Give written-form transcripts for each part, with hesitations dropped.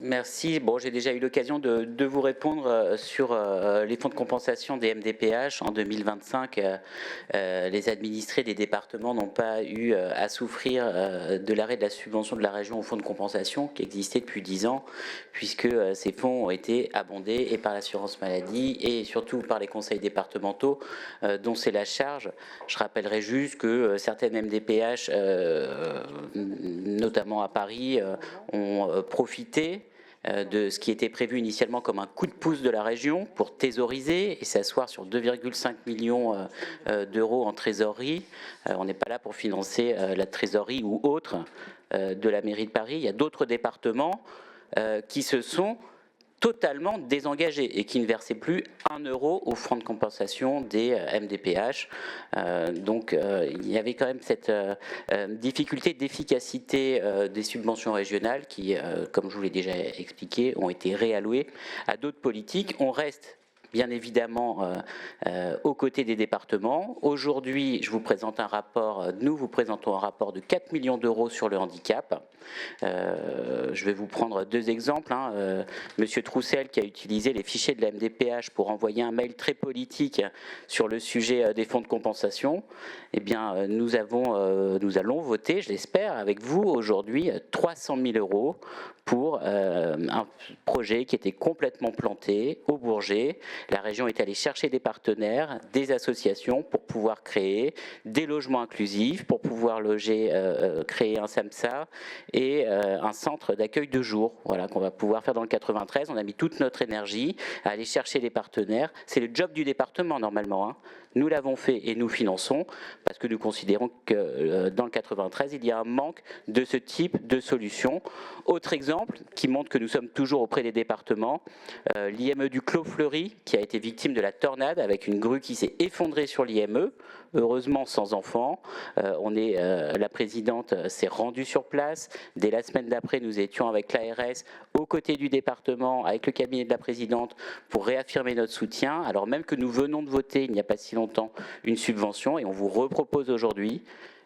Merci. Bon, j'ai déjà eu l'occasion de vous répondre sur les fonds de compensation des MDPH. En 2025, les administrés des départements n'ont pas eu à souffrir de l'arrêt de la subvention de la région au fonds de compensation qui existait depuis 10 ans, puisque ces fonds ont été abondés et par l'assurance maladie et surtout par les conseils départementaux dont c'est la charge. Je rappellerai juste que certaines MDPH, notamment à Paris, ont profité de ce qui était prévu initialement comme un coup de pouce de la région pour thésauriser et s'asseoir sur 2,5 millions d'euros en trésorerie. On n'est pas là pour financer la trésorerie ou autre de la mairie de Paris. Il y a d'autres départements qui se sont totalement désengagés et qui ne versaient plus 1 euro au fonds de compensation des MDPH. Donc il y avait quand même cette difficulté d'efficacité des subventions régionales qui, comme je vous l'ai déjà expliqué, ont été réallouées à d'autres politiques. On reste bien évidemment aux côtés des départements. Aujourd'hui, je vous présente un rapport, nous vous présentons un rapport de 4 millions d'euros sur le handicap. Je vais vous prendre deux exemples. Monsieur Troussel qui a utilisé les fichiers de la MDPH pour envoyer un mail très politique sur le sujet des fonds de compensation. Eh bien, nous allons voter, je l'espère, avec vous aujourd'hui, 300 000 euros pour un projet qui était complètement planté au Bourget. La région est allée chercher des partenaires, des associations pour pouvoir créer des logements inclusifs, pour pouvoir créer un SAMSA et un centre d'accueil de jour, voilà, qu'on va pouvoir faire dans le 93. On a mis toute notre énergie à aller chercher des partenaires. C'est le job du département normalement. Nous l'avons fait et nous finançons parce que nous considérons que dans le 93, il y a un manque de ce type de solution. Autre exemple qui montre que nous sommes toujours auprès des départements, l'IME du Clos Fleury qui a été victime de la tornade avec une grue qui s'est effondrée sur l'IME, heureusement sans enfants. La présidente s'est rendue sur place. Dès la semaine d'après, nous étions avec l'ARS aux côtés du département, avec le cabinet de la présidente pour réaffirmer notre soutien, alors même que nous venons de voter il n'y a pas si longtemps une subvention et on vous repropose aujourd'hui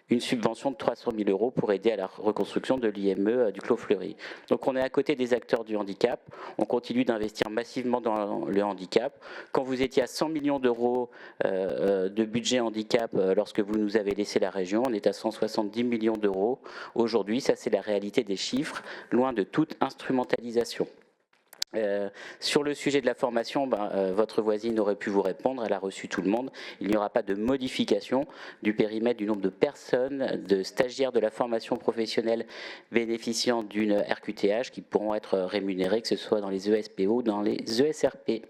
une subvention de 300 000 euros pour aider à la reconstruction de l'IME du Clos Fleury. Donc on est à côté des acteurs du handicap, on continue d'investir massivement dans le handicap. Quand vous étiez à 100 millions d'euros de budget handicap lorsque vous nous avez laissé la région, on est à 170 millions d'euros aujourd'hui. Ça c'est la réalité des chiffres, loin de toute instrumentalisation. Sur le sujet de la formation, votre voisine aurait pu vous répondre, elle a reçu tout le monde. Il n'y aura pas de modification du périmètre du nombre de personnes, de stagiaires de la formation professionnelle bénéficiant d'une RQTH qui pourront être rémunérés, que ce soit dans les ESPO ou dans les ESRP.